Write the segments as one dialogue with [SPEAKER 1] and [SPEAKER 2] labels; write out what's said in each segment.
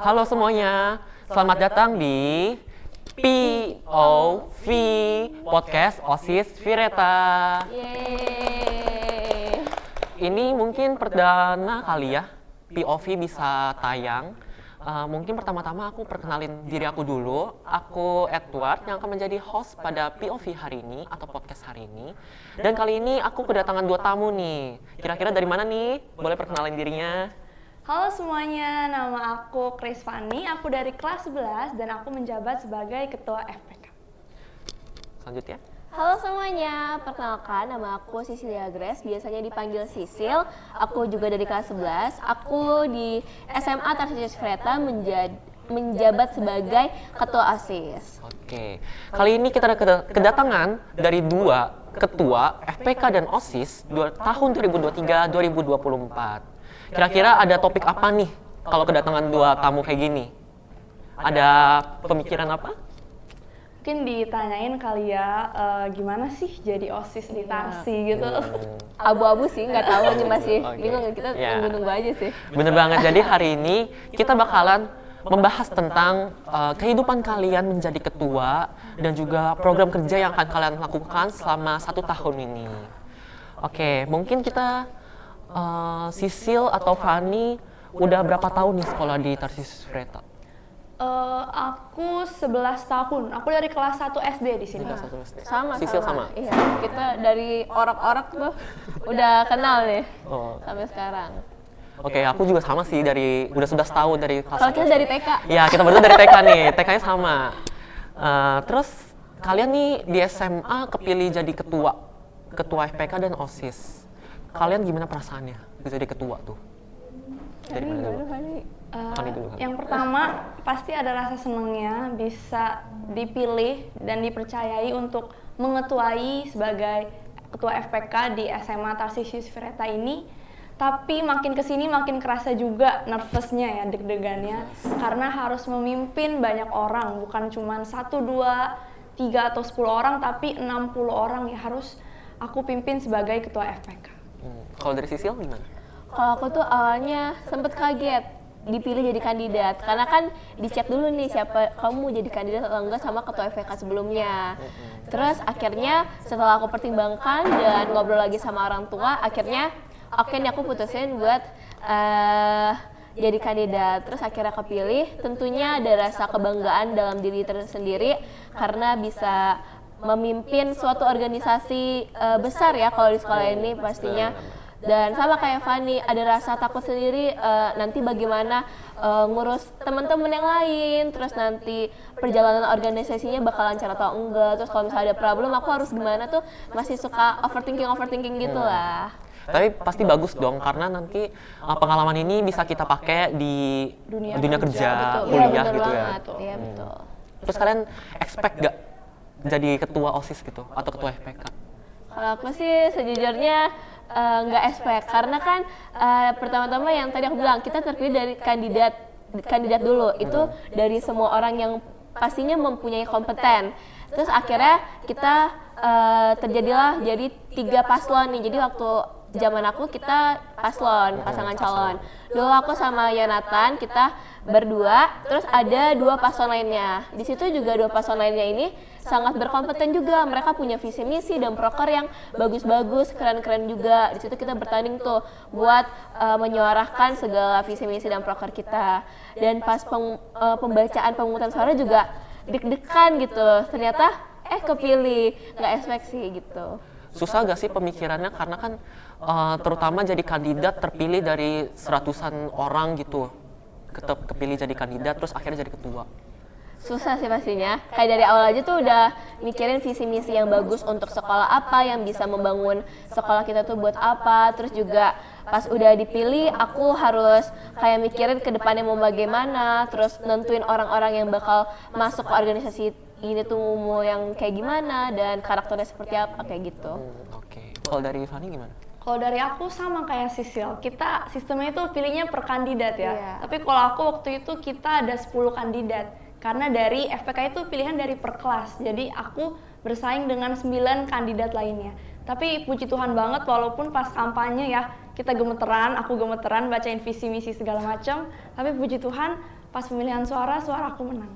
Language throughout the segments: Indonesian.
[SPEAKER 1] Halo semuanya, selamat datang di POV Podcast OSIS Vireta.
[SPEAKER 2] Yeay.
[SPEAKER 1] Ini mungkin perdana kali ya POV bisa tayang. Mungkin pertama-tama aku perkenalin diri aku dulu. Aku Edward yang akan menjadi host pada POV hari ini atau podcast hari ini. Dan kali ini aku kedatangan 2 tamu nih. Kira-kira dari mana nih? Boleh perkenalin dirinya?
[SPEAKER 2] Halo semuanya, nama aku Chris Fanny, aku dari kelas 11 dan aku menjabat sebagai Ketua FPK.
[SPEAKER 1] Selanjutnya.
[SPEAKER 3] Halo semuanya, perkenalkan nama aku Cecilia Grace, biasanya dipanggil Sisil. Aku juga dari kelas 11. Aku di SMA Tarsius Vireta menjabat sebagai Ketua OSIS.
[SPEAKER 1] Oke, kali ini kita ada kedatangan dari 2 ketua FPK dan OSIS tahun 2023-2024. Kira-kira ada topik apa nih kalau kedatangan 2 tamu kayak gini? Ada pemikiran apa?
[SPEAKER 2] Mungkin ditanyain kali ya, gimana sih jadi OSIS di Tarsi gitu.
[SPEAKER 3] Abu-abu sih, nggak tahu nih masih
[SPEAKER 1] Oke.
[SPEAKER 3] bingung, kita
[SPEAKER 1] Ya.
[SPEAKER 3] nunggu-nunggu aja sih.
[SPEAKER 1] Bener banget, jadi hari ini kita bakalan membahas tentang kehidupan kalian menjadi ketua dan juga program kerja yang akan kalian lakukan selama 1 tahun ini. Oke, mungkin kita Sisil atau Fanny udah berapa tahun nih sekolah di Tarsius Vireta?
[SPEAKER 2] Aku 11 tahun, aku dari kelas 1 SD di sini.
[SPEAKER 3] Sama.
[SPEAKER 1] Sisil sama?
[SPEAKER 3] Iya, kita dari orak-orak tuh udah kenal nih
[SPEAKER 1] Oh.
[SPEAKER 3] sampai sekarang.
[SPEAKER 1] Oke, aku juga sama sih udah 11 tahun dari kelas
[SPEAKER 3] Kalau
[SPEAKER 1] 1
[SPEAKER 3] kita
[SPEAKER 1] SD.
[SPEAKER 3] dari TK.
[SPEAKER 1] Ya, kita berdua dari TK nih, TK-nya sama. Terus kalian nih di SMA kepilih jadi ketua FPK dan OSIS. Kalian gimana perasaannya bisa jadi ketua tuh? Dari mana dulu? Fanny dulu.
[SPEAKER 2] Yang pertama pasti ada rasa senangnya bisa dipilih dan dipercayai untuk mengetuai sebagai ketua FPK di SMA Tarsius Vireta ini. Tapi makin kesini makin kerasa juga nervousnya ya, deg-degannya, karena harus memimpin banyak orang, bukan cuma 1, 2, 3 atau 10 orang, tapi 60 orang ya harus aku pimpin sebagai ketua FPK.
[SPEAKER 1] Kalau dari Sisil gimana?
[SPEAKER 3] Kalau aku tuh awalnya sempet kaget dipilih jadi kandidat, karena kan dicek dulu nih siapa kamu mau jadi kandidat atau enggak sama ketua FPK sebelumnya. Terus akhirnya setelah aku pertimbangkan dan ngobrol lagi sama orang tua, akhirnya oke nih aku putusin buat jadi kandidat. Terus akhirnya kepilih, tentunya ada rasa kebanggaan dalam diri tersendiri karena bisa memimpin suatu organisasi besar ya kalau di sekolah ini pastinya. Dan sama kayak Fanny, ada rasa takut sendiri nanti bagaimana ngurus teman-teman yang lain, terus nanti perjalanan organisasinya bakal lancar atau enggak, terus kalau misalnya ada problem aku harus gimana tuh, masih suka overthinking gitu lah.
[SPEAKER 1] Tapi pasti bagus dong karena nanti pengalaman ini bisa kita pakai di dunia kerja,
[SPEAKER 2] betul.
[SPEAKER 1] kuliah
[SPEAKER 3] Iya, betul
[SPEAKER 1] gitu ya.
[SPEAKER 3] banget. Iya betul.
[SPEAKER 1] Terus kalian expect gak jadi ketua OSIS gitu atau ketua FPK?
[SPEAKER 3] Kalau aku sih sejujurnya nggak expect, karena kan pertama-tama yang tadi aku bilang kita terpilih dari kandidat dulu, itu dari semua orang yang pastinya mempunyai kompeten. Terus akhirnya kita terjadilah jadi 3 paslon nih. Jadi waktu zaman aku kita pasangan calon. Dulu aku sama Yonatan kita berdua, terus ada 2 paslon lainnya. Di situ juga 2 paslon lainnya ini sangat berkompeten juga. Mereka punya visi misi dan proker yang bagus-bagus, keren-keren juga. Di situ kita bertanding tuh buat menyuarakan segala visi misi dan proker kita. Dan pas pembacaan pemungutan suara juga deg-degan gitu. Ternyata kepilih, nggak expect sih gitu.
[SPEAKER 1] Susah gak sih pemikirannya karena kan terutama jadi kandidat terpilih dari seratusan orang gitu, kepilih jadi kandidat terus akhirnya jadi ketua.
[SPEAKER 3] Susah sih pastinya. Kayak dari awal aja tuh udah mikirin visi misi yang bagus untuk sekolah apa, yang bisa membangun sekolah kita tuh buat apa. Terus juga pas udah dipilih aku harus kayak mikirin ke depannya mau bagaimana, terus nentuin orang-orang yang bakal masuk ke organisasi ini tuh mau yang kayak gimana dan karakternya seperti apa kayak gitu.
[SPEAKER 1] Oke. Kalau dari Fanny gimana?
[SPEAKER 2] Kalau dari aku sama kayak Sisil, kita sistemnya itu pilihnya per kandidat ya.
[SPEAKER 3] Iya.
[SPEAKER 2] Tapi kalau aku waktu itu kita ada 10 kandidat. Karena dari FPK itu pilihan dari per kelas. Jadi aku bersaing dengan 9 kandidat lainnya. Tapi puji Tuhan banget walaupun pas kampanye ya kita gemeteran, aku gemeteran bacain visi misi segala macam. Tapi puji Tuhan pas pemilihan suara aku menang.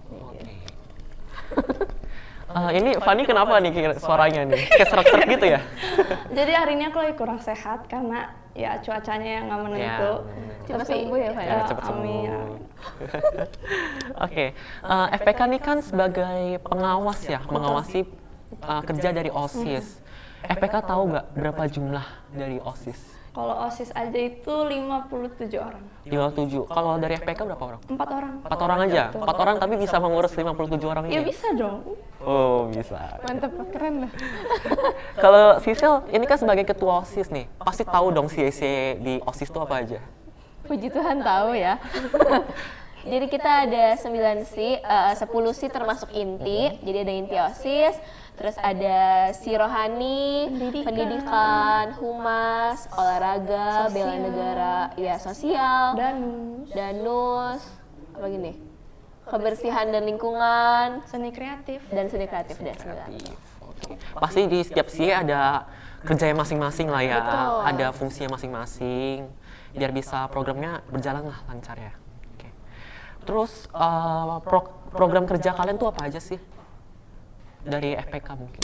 [SPEAKER 1] Oke. Ini Fanny kenapa nih suaranya nih? Kayak serak-serak gitu ya?
[SPEAKER 2] Jadi hari ini aku lagi kurang sehat karena ya cuacanya yang nggak menentu.
[SPEAKER 3] Cepat sembuh ya, Fanny.
[SPEAKER 1] Ya, cepet
[SPEAKER 2] amin.
[SPEAKER 1] sembuh. Oke, FPK ini kan sebagai pengawas ya, mengawasi kerja dari OSIS. FPK tahu nggak berapa jumlah dari OSIS?
[SPEAKER 2] Kalau OSIS aja itu 57 orang.
[SPEAKER 1] 57. Kalau dari FPK berapa orang?
[SPEAKER 2] 4 orang.
[SPEAKER 1] 4 orang aja? 4 orang tapi bisa mengurus 57 orang
[SPEAKER 2] Ya
[SPEAKER 1] ini?
[SPEAKER 2] bisa dong.
[SPEAKER 1] Oh, bisa.
[SPEAKER 3] Mantep, keren lah.
[SPEAKER 1] Kalau Sisil, ini kan sebagai ketua OSIS nih, pasti tahu dong CC di OSIS itu apa aja?
[SPEAKER 3] Puji Tuhan tahu ya. Jadi kita ada 9 C, 10 C termasuk inti. Jadi ada inti OSIS, terus ada si rohani, pendidikan, humas, olahraga, bela negara, ya sosial, danus, apa gini? Kebersihan dan lingkungan,
[SPEAKER 2] Seni kreatif.
[SPEAKER 3] dan seni kreatif dan sembilan.
[SPEAKER 1] Oke. Pasti di setiap CA ada kerjanya masing-masing lah ya,
[SPEAKER 3] Betul.
[SPEAKER 1] ada fungsinya masing-masing, biar bisa programnya berjalan lah lancar ya. Oke. Terus program kerja kalian tuh apa aja sih? Dari FPK mungkin?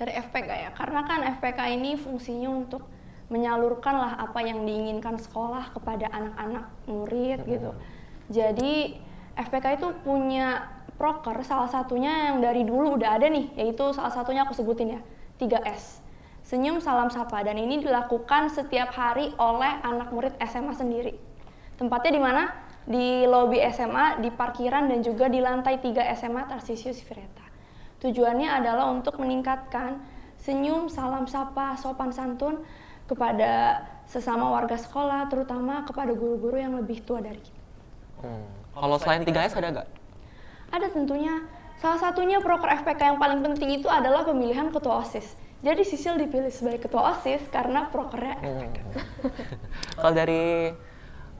[SPEAKER 2] Dari FPK ya, karena kan FPK ini fungsinya untuk menyalurkan lah apa yang diinginkan sekolah kepada anak-anak murid gitu. Jadi FPK itu punya proker, salah satunya yang dari dulu udah ada nih, yaitu salah satunya aku sebutin ya, 3S. Senyum, salam, sapa, dan ini dilakukan setiap hari oleh anak murid SMA sendiri. Tempatnya di mana? Di lobi SMA, di parkiran, dan juga di lantai 3 SMA Tarsisius Vireta. Tujuannya adalah untuk meningkatkan senyum, salam, sapa, sopan santun kepada sesama warga sekolah, terutama kepada guru-guru yang lebih tua dari kita.
[SPEAKER 1] Kalau selain 3S ada nggak?
[SPEAKER 2] Ada tentunya. Salah satunya proker FPK yang paling penting itu adalah pemilihan ketua OSIS. Jadi Sisil dipilih sebagai ketua OSIS karena prokernya FPK.
[SPEAKER 1] Kalau dari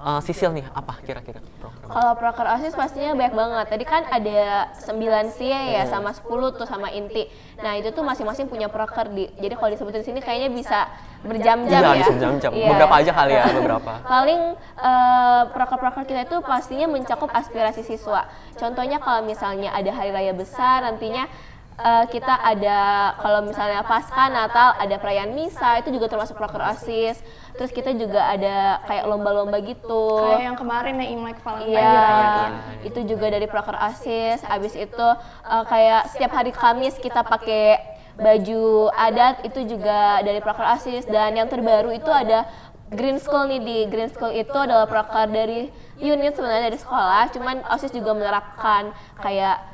[SPEAKER 1] Sisil nih, apa kira-kira program?
[SPEAKER 3] Kalau proker OSIS pastinya banyak banget. Tadi kan ada 9 C ya, sama 10 tuh sama inti. Nah itu tuh masing-masing punya proker. Jadi kalau disebutin di sini kayaknya bisa berjam-jam
[SPEAKER 1] Iya,
[SPEAKER 3] ya.
[SPEAKER 1] bisa jam-jam.
[SPEAKER 3] Iya.
[SPEAKER 1] Beberapa aja kali ya, beberapa.
[SPEAKER 3] Paling proker-proker kita itu pastinya mencakup aspirasi siswa. Contohnya kalau misalnya ada hari raya besar, nantinya kita ada, kalau misalnya pasca Natal ada perayaan misa, itu juga termasuk proker OSIS. Terus kita juga ada kayak lomba-lomba gitu.
[SPEAKER 2] Kayak yang kemarin ya Imlek Valentine
[SPEAKER 3] Iya,
[SPEAKER 2] dirayain.
[SPEAKER 3] itu juga dari proker OSIS. Abis itu kayak setiap hari Kamis kita pakai baju adat, itu juga dari proker OSIS. Dan yang terbaru itu ada Green School nih. Di Green School itu adalah proker dari unit sebenarnya dari sekolah, cuman OSIS juga menerapkan kayak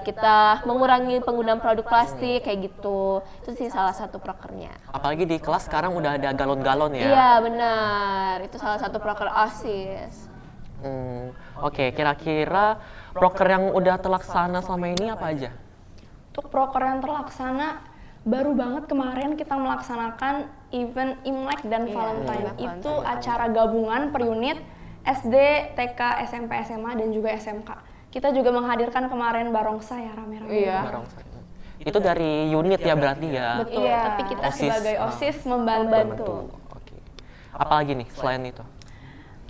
[SPEAKER 3] kita mengurangi penggunaan produk plastik kayak gitu. Itu sih salah satu prokernya.
[SPEAKER 1] Apalagi di kelas sekarang udah ada galon-galon ya.
[SPEAKER 3] Iya benar, itu salah satu proker OSIS.
[SPEAKER 1] Oke, kira-kira proker yang udah terlaksana selama ini apa aja?
[SPEAKER 2] Untuk proker yang terlaksana, baru banget kemarin kita melaksanakan event Imlek dan Valentine.
[SPEAKER 3] Imlek,
[SPEAKER 2] Itu
[SPEAKER 3] Valentine.
[SPEAKER 2] acara gabungan per unit SD, TK, SMP, SMA, dan juga SMK. Kita juga menghadirkan kemarin barongsai ya, rame-rame.
[SPEAKER 3] Iya.
[SPEAKER 1] Barongsai. Itu dari unit ya berarti ya?
[SPEAKER 2] Betul,
[SPEAKER 3] Iya.
[SPEAKER 2] tapi kita
[SPEAKER 1] OSIS,
[SPEAKER 2] sebagai OSIS membantu.
[SPEAKER 1] Oke. Apalagi nih selain itu?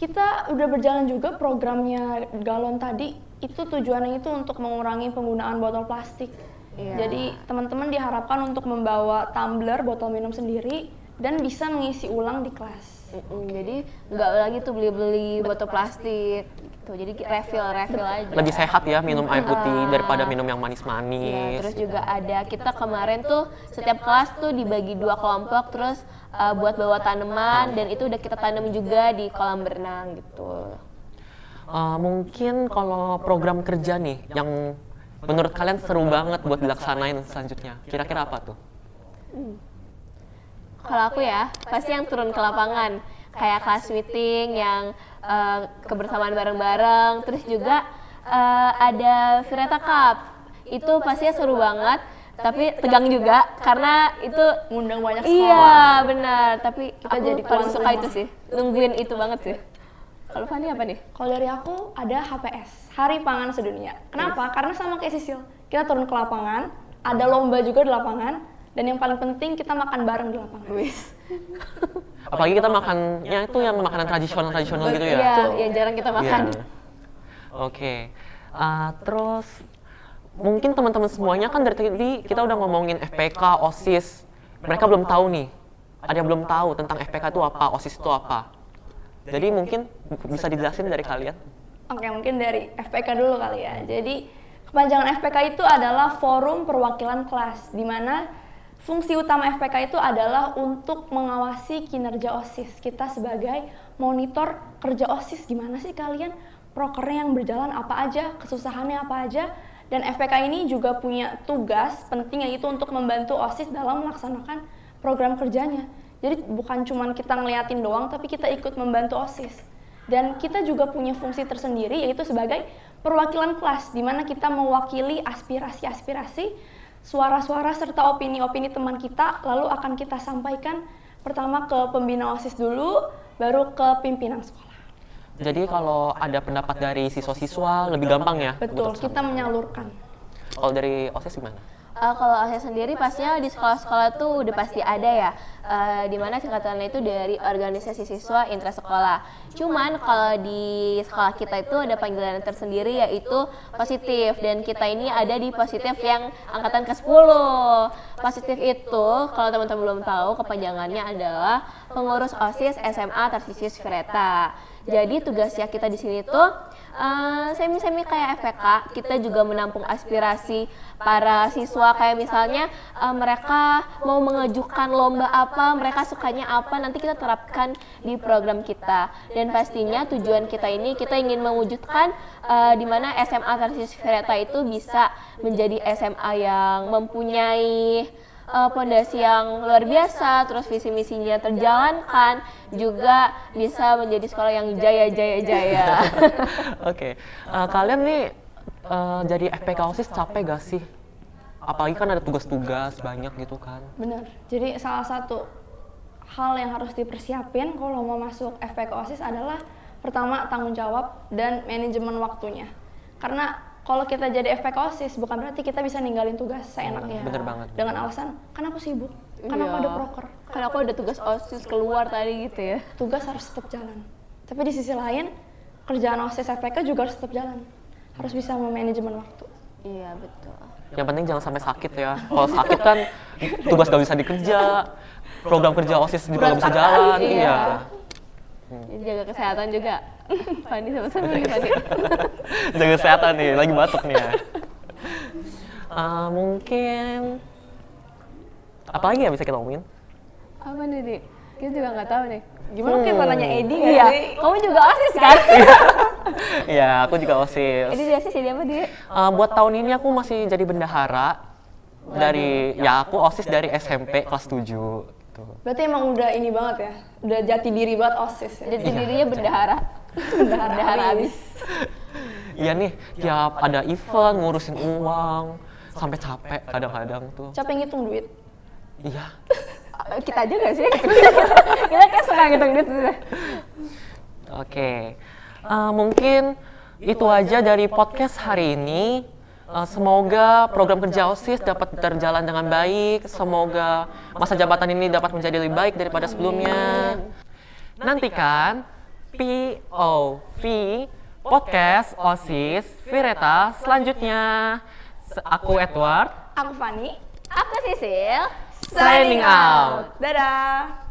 [SPEAKER 2] Kita udah berjalan juga programnya galon tadi, itu tujuannya itu untuk mengurangi penggunaan botol plastik.
[SPEAKER 3] Iya.
[SPEAKER 2] Jadi teman-teman diharapkan untuk membawa tumbler botol minum sendiri dan bisa mengisi ulang di kelas.
[SPEAKER 3] Jadi nggak lagi tuh beli-beli botol plastik gitu. Jadi refill aja.
[SPEAKER 1] Lebih sehat ya minum air putih
[SPEAKER 3] Ah.
[SPEAKER 1] daripada minum yang
[SPEAKER 3] Iya,
[SPEAKER 1] manis-manis.
[SPEAKER 3] terus juga ada kita kemarin tuh setiap kelas tuh dibagi 2 kelompok, terus buat bawa tanaman, dan itu udah kita tanam juga di kolam berenang gitu.
[SPEAKER 1] Mungkin kalau program kerja nih yang menurut kalian seru banget buat dilaksanain selanjutnya, kira-kira apa tuh?
[SPEAKER 3] Kalau aku ya, pasti yang turun ke lapangan, kayak class meeting yang kebersamaan bareng-bareng, terus juga ada Vireta Cup. Itu pastinya seru banget, tapi tegang juga karena itu
[SPEAKER 2] Ngundang banyak sekolah.
[SPEAKER 3] iya benar, tapi kita
[SPEAKER 2] Aku
[SPEAKER 3] jadi paling
[SPEAKER 2] tuan
[SPEAKER 3] suka
[SPEAKER 2] rumah.
[SPEAKER 3] itu sih, nungguin itu banget sih. Kalau Fanny apa nih?
[SPEAKER 2] Kalau dari aku ada HPS, Hari Pangan Sedunia. Kenapa? Karena sama kayak Sisil, kita turun ke lapangan, ada lomba juga di lapangan, dan yang paling penting kita makan bareng di lapangan.
[SPEAKER 1] Apalagi kita makannya itu yang makanan tradisional gitu ya?
[SPEAKER 3] Iya, yang jarang kita makan.
[SPEAKER 1] Iya. Oke. Terus mungkin teman-teman semuanya kan dari tadi kita udah ngomongin FPK, OSIS. Mereka belum tahu nih. Ada yang belum tahu tentang FPK itu apa, OSIS itu apa. Jadi mungkin bisa dijelasin dari kalian.
[SPEAKER 2] Oke, mungkin dari FPK dulu kali ya. Jadi kepanjangan FPK itu adalah Forum Perwakilan Kelas, di mana fungsi utama FPK itu adalah untuk mengawasi kinerja OSIS. Kita sebagai monitor kerja OSIS, gimana sih kalian prokernya yang berjalan apa aja, kesusahannya apa aja. Dan FPK ini juga punya tugas penting, yaitu untuk membantu OSIS dalam melaksanakan program kerjanya. Jadi bukan cuma kita ngeliatin doang, tapi kita ikut membantu OSIS. Dan kita juga punya fungsi tersendiri, yaitu sebagai perwakilan kelas, di mana kita mewakili aspirasi-aspirasi, suara-suara serta opini-opini teman kita, lalu akan kita sampaikan pertama ke pembina OSIS dulu, baru ke pimpinan sekolah.
[SPEAKER 1] Jadi kalau ada pendapat dari siswa-siswa lebih gampang ya?
[SPEAKER 2] Betul, kita menyalurkan.
[SPEAKER 1] Kalau dari OSIS gimana?
[SPEAKER 3] Kalau saya sendiri pastinya di sekolah-sekolah tuh udah pasti ada ya, di mana singkatannya itu dari organisasi siswa intrasekolah. Cuman kalau di sekolah kita itu ada panggilan tersendiri, yaitu positif, dan kita ini ada di positif yang angkatan ke-10. Positif itu kalau teman-teman belum tahu, kepanjangannya adalah pengurus OSIS SMA Tarsius Vireta. Jadi tugasnya kita di sini tuh semi-semi kayak FPK, kita juga menampung aspirasi para siswa, kayak misalnya mereka mau mengajukan lomba apa, mereka sukanya apa, nanti kita terapkan di program kita. Dan pastinya tujuan kita ini, kita ingin mewujudkan di mana SMA Tarsius Vireta itu bisa menjadi SMA yang mempunyai pondasi yang luar biasa, terus visi misinya terjalankan, juga bisa menjadi sekolah yang jaya.
[SPEAKER 1] Oke. Kalian nih jadi FPK OSIS capek gak sih? Apalagi kan ada tugas-tugas banyak gitu kan.
[SPEAKER 2] Benar. Jadi salah satu hal yang harus dipersiapin kalau mau masuk FPK OSIS adalah pertama tanggung jawab dan manajemen waktunya. Karena kalau kita jadi FPK OSIS bukan berarti kita bisa ninggalin tugas seenaknya.
[SPEAKER 1] Bener banget.
[SPEAKER 2] Dengan alasan, kan aku sibuk, kan aku ada proker.
[SPEAKER 3] Kan aku ada tugas OSIS keluar tadi gitu ya.
[SPEAKER 2] Tugas harus tetap jalan. Tapi di sisi lain, kerjaan OSIS FPK juga harus tetap jalan. Harus bisa memanajemen waktu.
[SPEAKER 3] Iya, betul.
[SPEAKER 1] Yang penting jangan sampai sakit ya. Kalau sakit kan tugas gak bisa dikerja, program kerja OSIS juga gak bisa jalan. Iya.
[SPEAKER 3] Jadi jaga kesehatan juga. Fani sama-sama nih Fani.
[SPEAKER 1] Jaga kesehatan nih, lagi batuk nih ya. Mungkin apa lagi ya bisa kita omongin?
[SPEAKER 3] Apa nih, Dik? Kita juga nggak tahu nih.
[SPEAKER 2] Gimana kita tanya Edi nggak
[SPEAKER 3] Iya,
[SPEAKER 2] sih?
[SPEAKER 3] kamu juga OSIS kan?
[SPEAKER 1] Iya, aku juga OSIS.
[SPEAKER 3] Edi OSIS jadi apa, Dik?
[SPEAKER 1] Buat tahun ini aku masih jadi bendahara. Aku OSIS dari SMP kelas 7. Gitu.
[SPEAKER 2] Berarti emang udah ini banget ya, udah jati diri banget OSIS ya?
[SPEAKER 3] Jadi dirinya bendahara. Bendahara abis.
[SPEAKER 1] Iya nih, tiap ada event ngurusin uang, sampai capek kadang-kadang tuh.
[SPEAKER 2] Capek ngitung duit?
[SPEAKER 1] Iya.
[SPEAKER 3] Kita aja nggak sih? Kita kayak suka ngitung duit.
[SPEAKER 1] Oke. Mungkin itu aja dari podcast hari ini. Semoga program kerja OSIS dapat berjalan dengan baik. Semoga masa jabatan ini dapat menjadi lebih baik daripada sebelumnya. Nantikan POV Podcast OSIS Vireta selanjutnya. Aku Edward.
[SPEAKER 2] Aku Fani.
[SPEAKER 3] Aku Sisil.
[SPEAKER 1] Signing out.
[SPEAKER 2] Dadah!